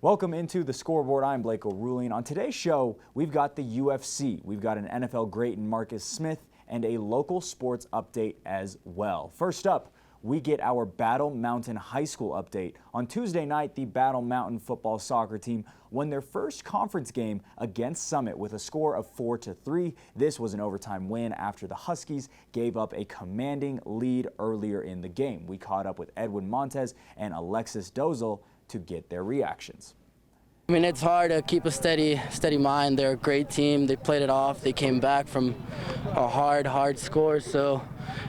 Welcome into the Scoreboard. I'm Blake O'Rulean. On today's show, we've got the UFC, we've got an NFL great in Marcus Smith, and a local sports update as well. First up, we get our Battle Mountain High School update. On Tuesday night, the Battle Mountain football soccer team won their first conference game against Summit with a score of 4-3. This was an overtime win after the Huskies gave up a commanding lead earlier in the game. We caught up with Edwin Montez and Alexis Dozel to get their reactions. I mean, it's hard to keep a steady mind. They're a great team. They played it off. They came back from a hard score, so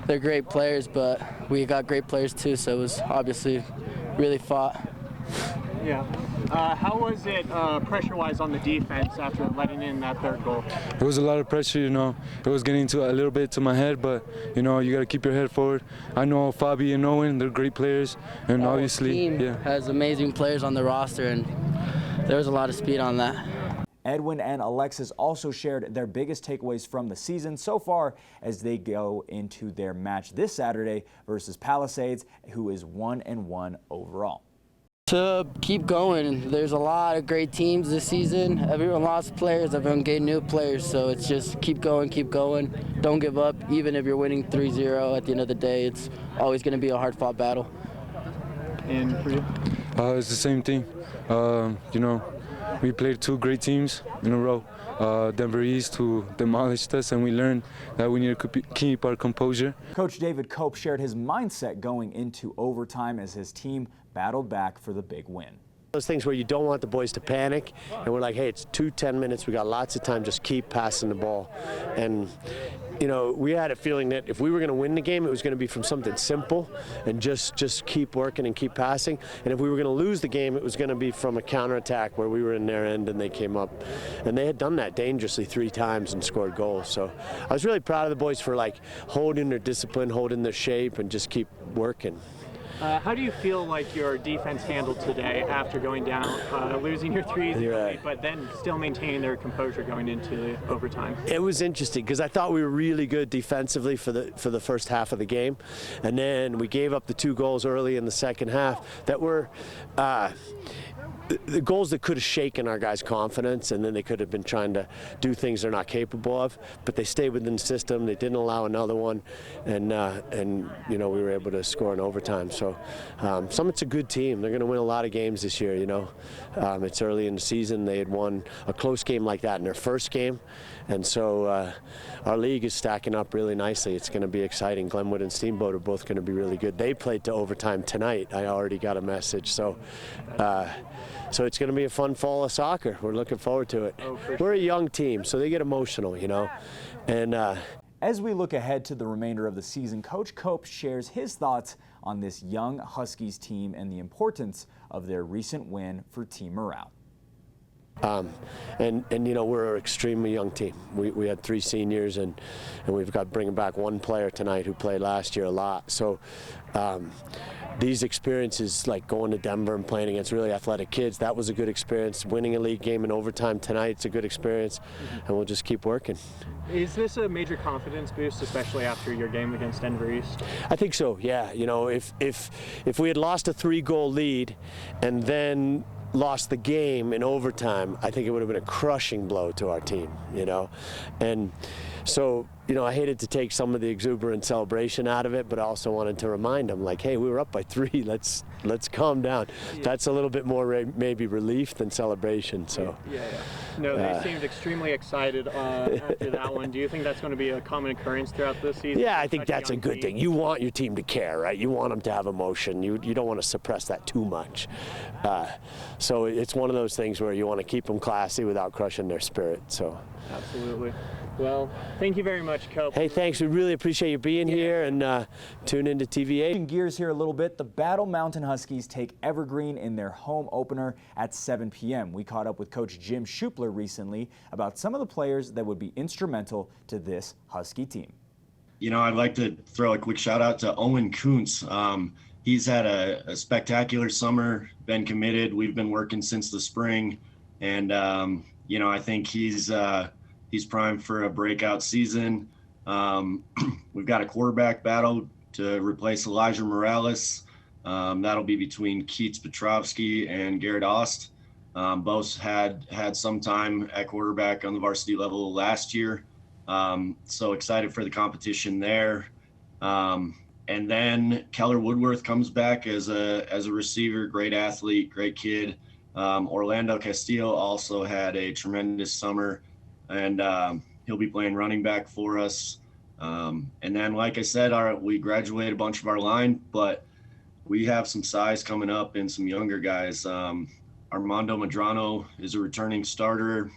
they're great players, but we got great players too, so it was obviously really fought. Yeah. How was it pressure-wise on the defense after letting in that third goal? It was a lot of pressure, you know. It was getting a little bit to my head, but, you know, you got to keep your head forward. I know Fabi and Owen, they're great players, and obviously, team has amazing players on the roster, and there was a lot of speed on that. Edwin and Alexis also shared their biggest takeaways from the season so far as they go into their match this Saturday versus Palisades, who is 1-1 overall. To keep going, there's a lot of great teams this season. Everyone lost players, everyone gained new players, so it's just keep going, don't give up. Even if you're winning 3-0 at the end of the day, it's always going to be a hard-fought battle. And for you? It's the same thing. You know, we played two great teams in a row. Denver East, who demolished us, and we learned that we need to keep our composure. Coach David Cope shared his mindset going into overtime as his team battled back for the big win. Those things where you don't want the boys to panic, and we're like, hey, it's 10 minutes, we got lots of time, just keep passing the ball. And you know, we had a feeling that if we were going to win the game, it was going to be from something simple and just keep working and keep passing. And if we were going to lose the game, it was going to be from a counterattack where we were in their end and they came up. And they had done that dangerously 3 times and scored goals. So I was really proud of the boys for like holding their discipline, holding their shape, and just keep working. How do you feel like your defense handled today after going down, losing your 3s, right, but then still maintaining their composure going into overtime? It was interesting because I thought we were really good defensively for the first half of the game, and then we gave up the 2 goals early in the second half that were the goals that could have shaken our guys' confidence, and then they could have been trying to do things they're not capable of, but they stayed within the system. They didn't allow another one, and you know, we were able to score in overtime. So Summit's a good team. They're going to win a lot of games this year, you know. It's early in the season. They had won a close game like that in their first game, and so our league is stacking up really nicely. It's going to be exciting. Glenwood and Steamboat are both going to be really good. They played to overtime tonight. I already got a message. So it's going to be a fun fall of soccer. We're looking forward to it. We're a young team, so they get emotional, you know. And as we look ahead to the remainder of the season, Coach Cope shares his thoughts on this young Huskies team and the importance of their recent win for team morale. And you know, we're an extremely young team. We had 3 seniors, and we've got bringing back 1 player tonight who played last year a lot. So these experiences, like going to Denver and playing against really athletic kids, that was a good experience. Winning a league game in overtime tonight's a good experience, and we'll just keep working. Is this a major confidence boost, especially after your game against Denver East? I think so, yeah. You know, if we had lost a 3-goal lead and then lost the game in overtime, I think it would have been a crushing blow to our team, you know. And so, you know, I hated to take some of the exuberant celebration out of it, but I also wanted to remind them, like, hey, we were up by 3. Let's calm down. Yeah. That's a little bit more maybe relief than celebration. So. Yeah. No, they seemed extremely excited after that one. Do you think that's going to be a common occurrence throughout this season? Yeah, I think that's a good thing. You want your team to care, right? You want them to have emotion. You don't want to suppress that too much. So it's one of those things where you want to keep them classy without crushing their spirit. So. Absolutely. Well, thank you very much, Cope. Hey, thanks. We really appreciate you being here, and tune into TVA. Changing gears here a little bit, the Battle Mountain Huskies take Evergreen in their home opener at 7 p.m. We caught up with Coach Jim Schupler recently about some of the players that would be instrumental to this Husky team. You know, I'd like to throw a quick shout out to Owen Kuntz. He's had a spectacular summer, been committed. We've been working since the spring, and you know, I think he's primed for a breakout season. We've got a quarterback battle to replace Elijah Morales. That'll be between Keats Petrovsky and Garrett Ost. Both had some time at quarterback on the varsity level last year. So excited for the competition there. And then Keller Woodworth comes back as a receiver, great athlete, great kid. Orlando Castillo also had a tremendous summer, and he'll be playing running back for us. And then, like I said, we graduated a bunch of our line, but we have some size coming up and some younger guys. Armando Madrano is a returning starter.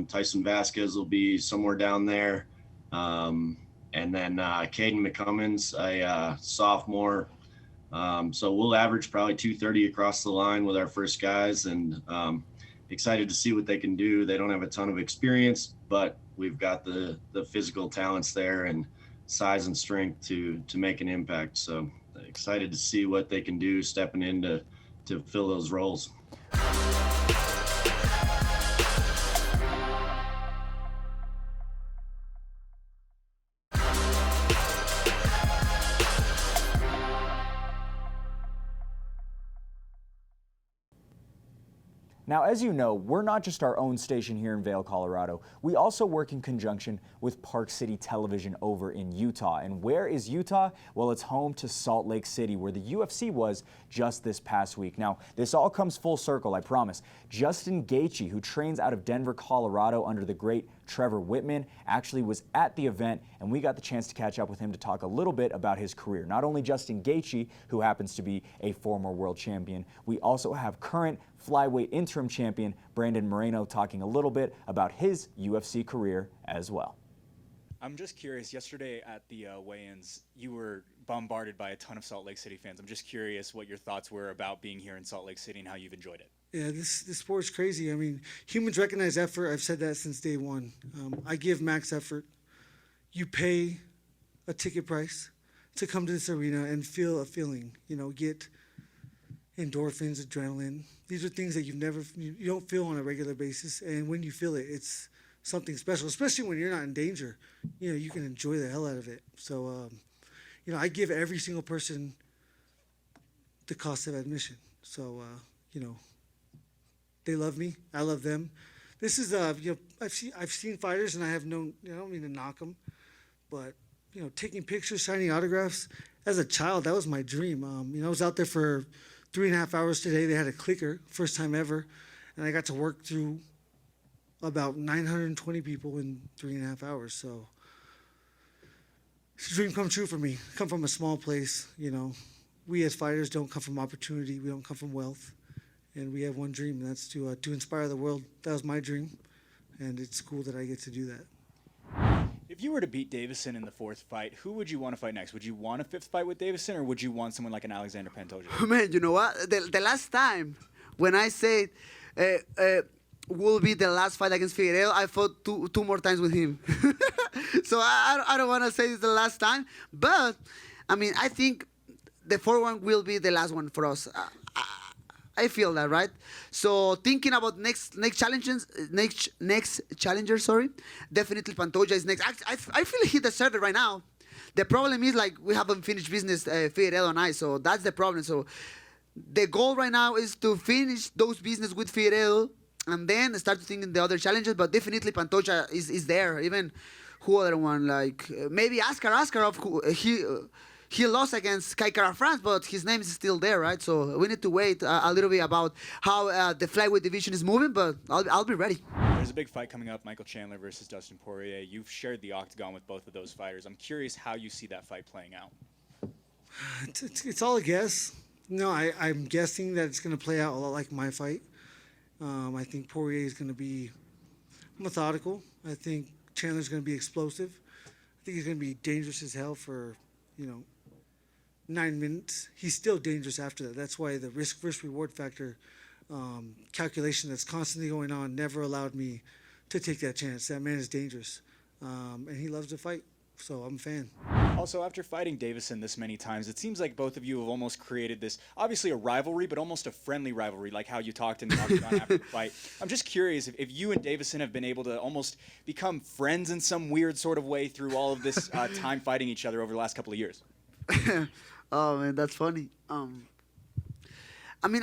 Tyson Vasquez will be somewhere down there. And then Caden McCummins, a sophomore. So we'll average probably 230 across the line with our first guys, and excited to see what they can do. They don't have a ton of experience, but we've got the physical talents there and size and strength to make an impact. So excited to see what they can do stepping in to fill those roles. Now, as you know, we're not just our own station here in Vail, Colorado. We also work in conjunction with Park City Television over in Utah. And where is Utah? Well, it's home to Salt Lake City, where the UFC was just this past week. Now, this all comes full circle, I promise. Justin Gaichi, who trains out of Denver, Colorado under the great Trevor Whitman, actually was at the event, and we got the chance to catch up with him to talk a little bit about his career. Not only Justin Gaichi, who happens to be a former world champion, we also have current flyweight interim champion Brandon Moreno talking a little bit about his UFC career as well. I'm just curious, yesterday at the weigh-ins, you were bombarded by a ton of Salt Lake City fans. I'm just curious what your thoughts were about being here in Salt Lake City and how you've enjoyed it. Yeah, this sport's crazy. I mean, humans recognize effort. I've said that since day one. I give max effort. You pay a ticket price to come to this arena and feel a feeling, get endorphins, adrenaline. These are things that you don't feel on a regular basis. And when you feel it, it's something special, especially when you're not in danger. You can enjoy the hell out of it. So, I give every single person the cost of admission. So, they love me. I love them. This is, I've seen fighters, and I don't mean to knock them, but taking pictures, signing autographs. As a child, that was my dream. I was out there for 3.5 hours today. They had a clicker, first time ever, and I got to work through about 920 people in 3.5 hours. So it's a dream come true for me. I come from a small place. We as fighters don't come from opportunity. We don't come from wealth. And we have one dream, and that's to inspire the world. That was my dream, and it's cool that I get to do that. If you were to beat Davison in the fourth fight, who would you want to fight next? Would you want a fifth fight with Davison, or would you want someone like an Alexander Pantoja? Man, you know what? The last time when I said will be the last fight against Figueiredo, I fought two more times with him. So I don't want to say it's the last time, but I think the fourth one will be the last one for us. I feel that, right? So thinking about next challengers, definitely Pantoja is next. I feel he deserves it right now. The problem is we haven't finished business, Figueiredo and I, so that's the problem. So the goal right now is to finish those business with Figueiredo and then start thinking the other challenges. But definitely Pantoja is there. Even who other one, maybe Askarov, who he lost against Kai Kara-France, but his name is still there, right? So we need to wait a little bit about how the flyweight division is moving, but I'll be ready. There's a big fight coming up, Michael Chandler versus Dustin Poirier. You've shared the octagon with both of those fighters. I'm curious how you see that fight playing out. It's all a guess. No, I'm guessing that it's going to play out a lot like my fight. I think Poirier is going to be methodical. I think Chandler's going to be explosive. I think he's going to be dangerous as hell for, 9 minutes. He's still dangerous after that. That's why the risk-reward factor calculation that's constantly going on never allowed me to take that chance. That man is dangerous, and he loves to fight, so I'm a fan. Also, after fighting Davison this many times, it seems like both of you have almost created this, obviously a rivalry, but almost a friendly rivalry, like how you talked in the octagon after the fight. I'm just curious if you and Davison have been able to almost become friends in some weird sort of way through all of this time fighting each other over the last couple of years. Oh man, that's funny. I mean,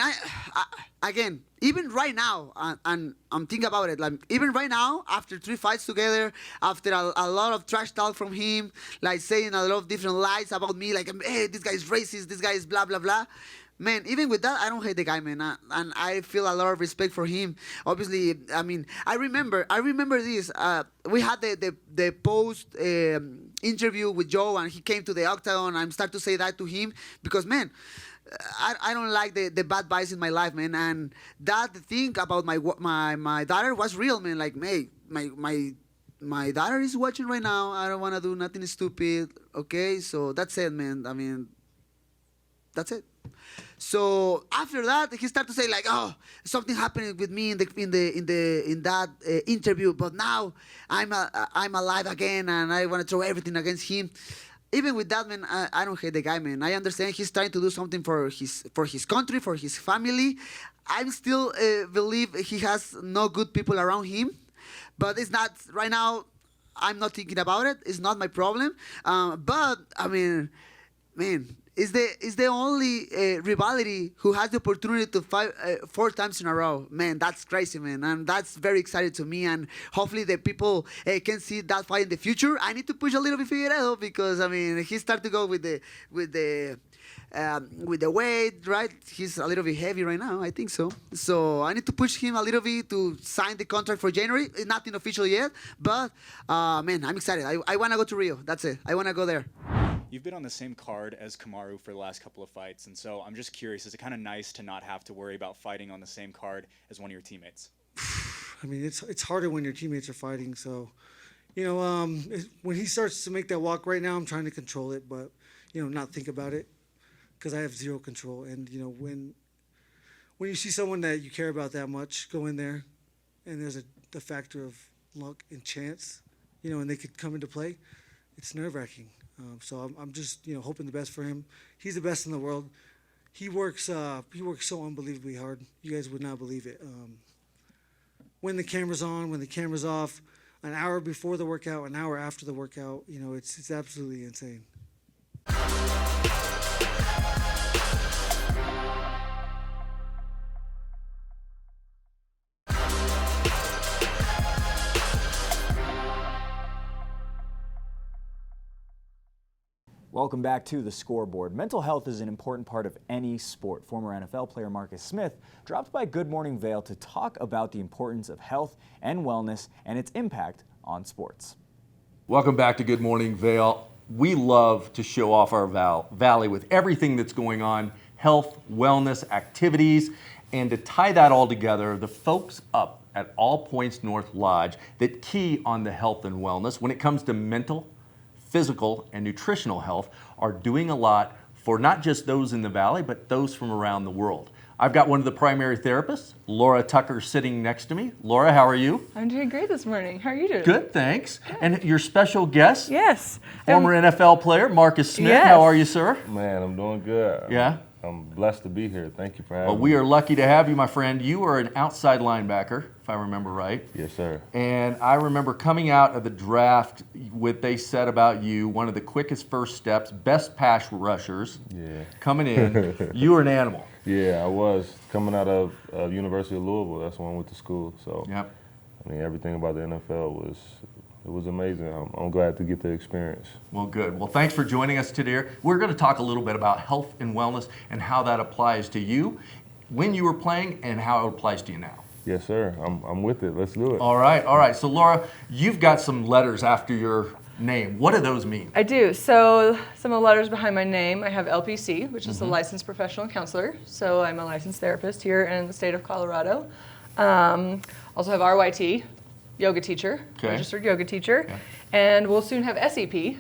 again, even right now, and I'm thinking about it, like even right now, after 3 fights together, after a lot of trash talk from him, like saying a lot of different lies about me, like, hey, this guy is racist, this guy is blah, blah, blah. Man, even with that, I don't hate the guy, man, and I feel a lot of respect for him. Obviously, I mean, I remember this. We had the post interview with Joe, and he came to the octagon. I'm start to say that to him because, man, I don't like the bad vibes in my life, man. And that thing about my daughter was real, man. Like, hey, my daughter is watching right now. I don't want to do nothing stupid. Okay, so that's it, man. I mean, that's it. So after that, he started to say like, "Oh, something happened with me in that interview, but now I'm alive again, and I want to throw everything against him." Even with that, man, I don't hate the guy, man. I understand he's trying to do something for his country, for his family. I still believe he has no good people around him, but it's not right now. I'm not thinking about it. It's not my problem. But I mean, man. Is the only rivalry who has the opportunity to fight 4 times in a row. Man, that's crazy, man, and that's very exciting to me. And hopefully the people can see that fight in the future. I need to push a little bit Figueiredo because I mean he started to go with the weight, right? He's a little bit heavy right now, I think so. So I need to push him a little bit to sign the contract for January. It's nothing official yet, but man, I'm excited. I want to go to Rio. That's it. I want to go there. You've been on the same card as Kamaru for the last couple of fights, and so I'm just curious, is it kind of nice to not have to worry about fighting on the same card as one of your teammates? I mean, it's harder when your teammates are fighting. So, you know, when he starts to make that walk right now, I'm trying to control it, but, you know, not think about it because I have zero control. And, you know, when you see someone that you care about that much go in there and there's the factor of luck and chance, you know, and they could come into play, it's nerve-wracking. So I'm just, you know, hoping the best for him. He's the best in the world. He works so unbelievably hard. You guys would not believe it. When the camera's on, when the camera's off, an hour before the workout, an hour after the workout, you know, it's absolutely insane. Welcome back to the Scoreboard. Mental health is an important part of any sport. Former NFL player Marcus Smith dropped by Good Morning Vail to talk about the importance of health and wellness and its impact on sports. Welcome back to Good Morning Vail. We love to show off our valley with everything that's going on, health, wellness, activities, and to tie that all together, the folks up at All Points North Lodge that key on the health and wellness when it comes to mental, physical, and nutritional health are doing a lot for not just those in the Valley, but those from around the world. I've got one of the primary therapists, Laura Tucker, sitting next to me. Laura, how are you? I'm doing great this morning. How are you doing? Good, thanks. Good. And your special guest, yes, former NFL player Marcus Smith. Yes. How are you, sir? Man, I'm doing good. Yeah? I'm blessed to be here. Thank you for having me. Well, we are lucky to have you, my friend. You are an outside linebacker, if I remember right. Yes, sir. And I remember coming out of the draft, what they said about you, one of the quickest first steps, best pass rushers. Yeah. Coming in, you were an animal. Yeah, I was. Coming out of University of Louisville, that's when I went to school. So, yep. I mean, everything about the NFL was amazing. I'm glad to get the experience. Well, good. Well, thanks for joining us today. We're going to talk a little bit about health and wellness and how that applies to you when you were playing and how it applies to you now. Yes, sir. I'm with it. Let's do it. All right. All right. So, Laura, you've got some letters after your name. What do those mean? I do. So some of the letters behind my name, I have LPC, which is a licensed professional counselor. So I'm a licensed therapist here in the state of Colorado. Also have RYT, yoga teacher, registered yoga teacher. Yeah. And we'll soon have SEP,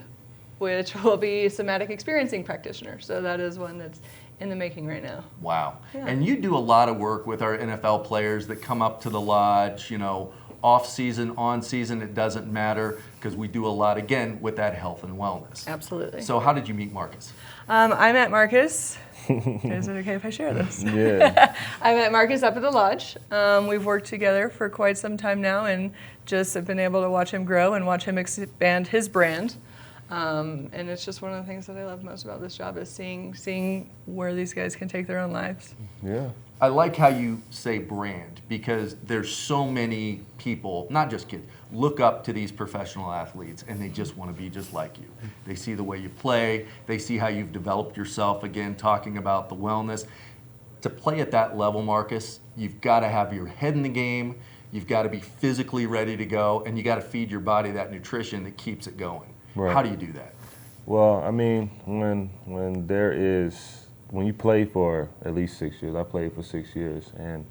which will be somatic experiencing practitioner. So that is one that's in the making right now. Wow. Yeah. And you do a lot of work with our NFL players that come up to the lodge, you know, off season, on season, it doesn't matter, because we do a lot, again, with that health and wellness. Absolutely. So how did you meet Marcus? I met Marcus. Is it okay if I share this? Yeah. I met Marcus up at the lodge. We've worked together for quite some time now and just have been able to watch him grow and watch him expand his brand. And it's just one of the things that I love most about this job is seeing where these guys can take their own lives. Yeah. I like how you say brand, because there's so many people, not just kids, look up to these professional athletes and they just want to be just like you. They see the way you play, they see how you've developed yourself, again, talking about the wellness. To play at that level, Marcus, you've got to have your head in the game, you've got to be physically ready to go, and you got to feed your body that nutrition that keeps it going. Right. How do you do that? Well, I mean, when you play for at least 6 years, I played for 6 years, and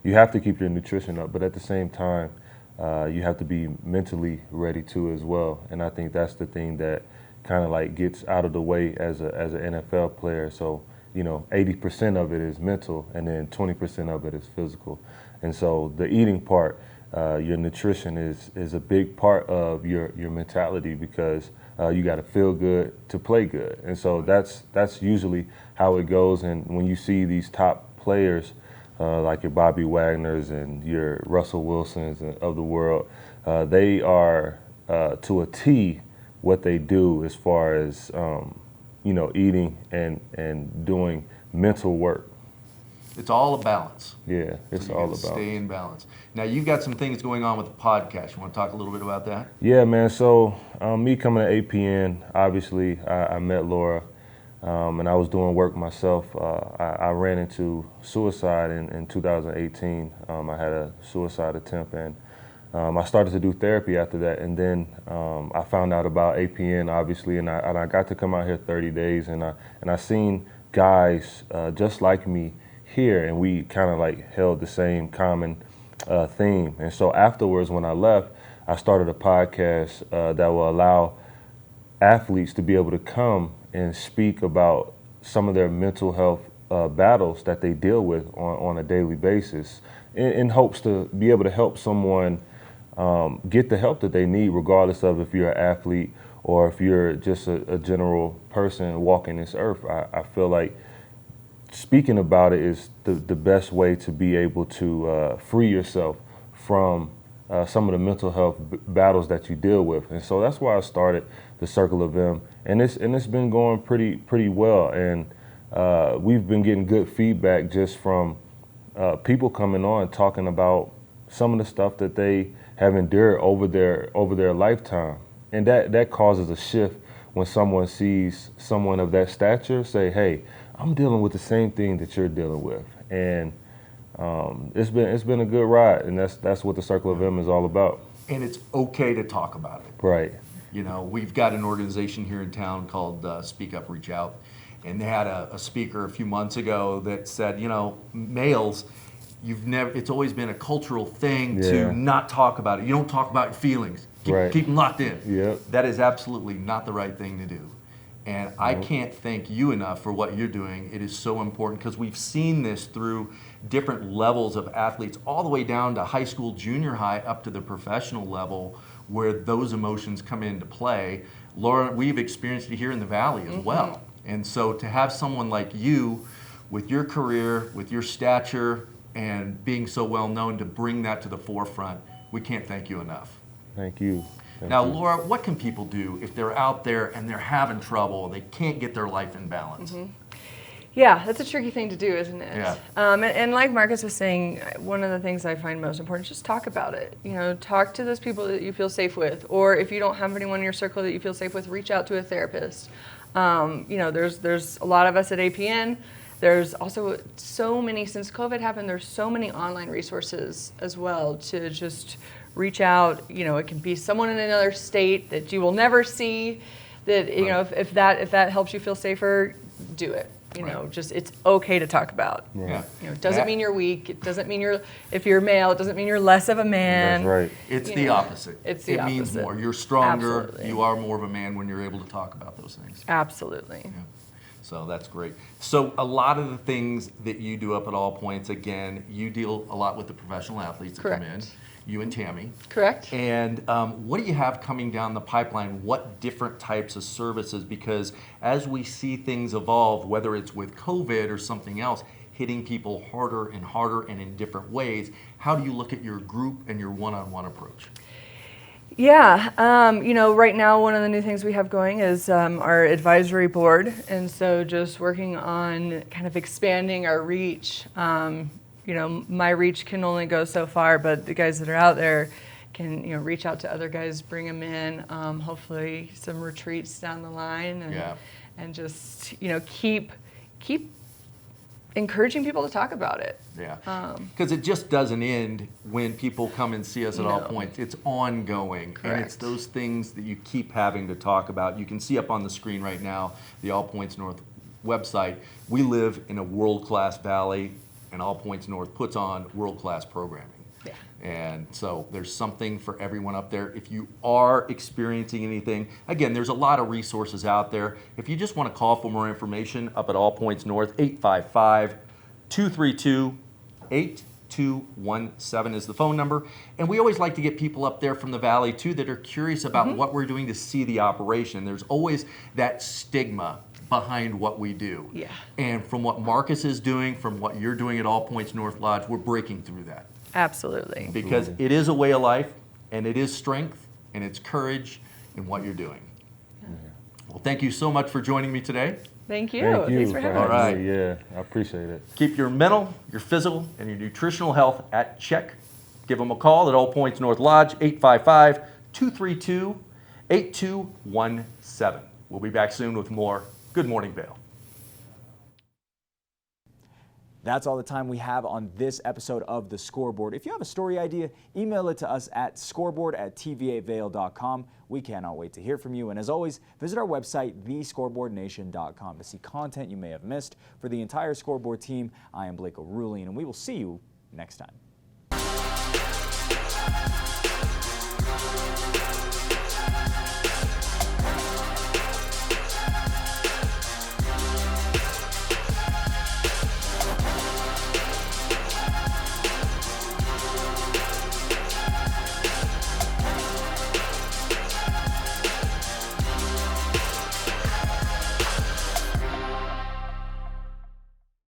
you have to keep your nutrition up, but at the same time, you have to be mentally ready too as well. And I think that's the thing that kind of like gets out of the way as an NFL player. So, 80% of it is mental, and then 20% of it is physical. And so the eating part, your nutrition is a big part of your mentality, because you got to feel good to play good. And so that's usually how it goes. And when you see these top players like your Bobby Wagners and your Russell Wilsons of the world, they are to a T what they do as far as eating and doing mental work. It's all a balance. Yeah, it's So you all gotta about stay in balance. Now, you've got some things going on with the podcast. You want to talk a little bit about that? Yeah, man. So me coming to APN, obviously, I met Laura, and I was doing work myself. I ran into suicide in 2018. I had a suicide attempt, and I started to do therapy after that. And then I found out about APN, obviously, and I got to come out here 30 days, and I seen guys just like me here, and we kind of like held the same common theme. And so afterwards, when I left, I started a podcast that will allow athletes to be able to come and speak about some of their mental health battles that they deal with on a daily basis, in hopes to be able to help someone get the help that they need, regardless of if you're an athlete or if you're just a general person walking this earth. I feel like speaking about it is the best way to be able to free yourself from some of the mental health battles that you deal with. And so that's why I started the Circle of M, and it's been going pretty well. And we've been getting good feedback just from people coming on talking about some of the stuff that they have endured over their lifetime. And that causes a shift when someone sees someone of that stature say, hey, I'm dealing with the same thing that you're dealing with. And it's been a good ride, and that's what the Circle of M is all about. And it's okay to talk about it. Right. We've got an organization here in town called Speak Up, Reach Out, and they had a speaker a few months ago that said, males, it's always been a cultural thing to not talk about it. You don't talk about your feelings. Keep them locked in. Yep. That is absolutely not the right thing to do. And I can't thank you enough for what you're doing. It is so important, because we've seen this through different levels of athletes, all the way down to high school, junior high, up to the professional level, where those emotions come into play. Laura, we've experienced it here in the Valley as well. And so to have someone like you, with your career, with your stature, and being so well known, to bring that to the forefront, we can't thank you enough. Thank you. Now, Laura, what can people do if they're out there and they're having trouble, they can't get their life in balance? Yeah, that's a tricky thing to do, isn't it? Yeah. And like Marcus was saying, one of the things I find most important is just talk about it. Talk to those people that you feel safe with, or if you don't have anyone in your circle that you feel safe with, reach out to a therapist. There's a lot of us at APN. There's also so many, since COVID happened, there's so many online resources as well to just reach out. It can be someone in another state that you will never see, that, if that helps you feel safer, do it. Just, it's okay to talk about. Yeah. It doesn't mean you're weak. It doesn't mean if you're male, it doesn't mean you're less of a man. That's right. It's the opposite. It's the opposite. It means more. You're stronger. Absolutely. You are more of a man when you're able to talk about those things. Absolutely. Yeah. So that's great. So a lot of the things that you do up at All Points, again, you deal a lot with the professional athletes that come in. You and Tammy. Correct. And what do you have coming down the pipeline? What different types of services? Because as we see things evolve, whether it's with COVID or something else, hitting people harder and harder and in different ways, how do you look at your group and your one-on-one approach? Yeah, you know, right now one of the new things we have going is our advisory board, and so just working on kind of expanding our reach. You know, my reach can only go so far, but the guys that are out there can, you know, reach out to other guys, bring them in, hopefully some retreats down the line, and just, you know, keep encouraging people to talk about it. Yeah, because it just doesn't end when people come and see us at All Points. It's ongoing, and it's those things that you keep having to talk about. You can see up on the screen right now, the All Points North website. We live in a world-class valley, and All Points North puts on world-class programming. Yeah. And so there's something for everyone up there. If you are experiencing anything, again, there's a lot of resources out there. If you just want to call for more information up at All Points North, 855-232-8217 is the phone number. And we always like to get people up there from the valley too that are curious about what we're doing to see the operation. There's always that stigma behind what we do. Yeah. And from what Marcus is doing, from what you're doing at All Points North Lodge, we're breaking through that. Absolutely. Because it is a way of life, and it is strength, and it's courage in what you're doing. Well, thank you so much for joining me today. Thank you. Thank you Thanks for having us. All right. me. Yeah, I appreciate it. Keep your mental, your physical, and your nutritional health at check. Give them a call at All Points North Lodge, 855-232-8217. We'll be back soon with more Good Morning Vail. That's all the time we have on this episode of The Scoreboard. If you have a story idea, email it to us at scoreboard@tvavail.com. We cannot wait to hear from you. And as always, visit our website, thescoreboardnation.com, to see content you may have missed. For the entire Scoreboard team, I am Blake O'Rourke, and we will see you next time.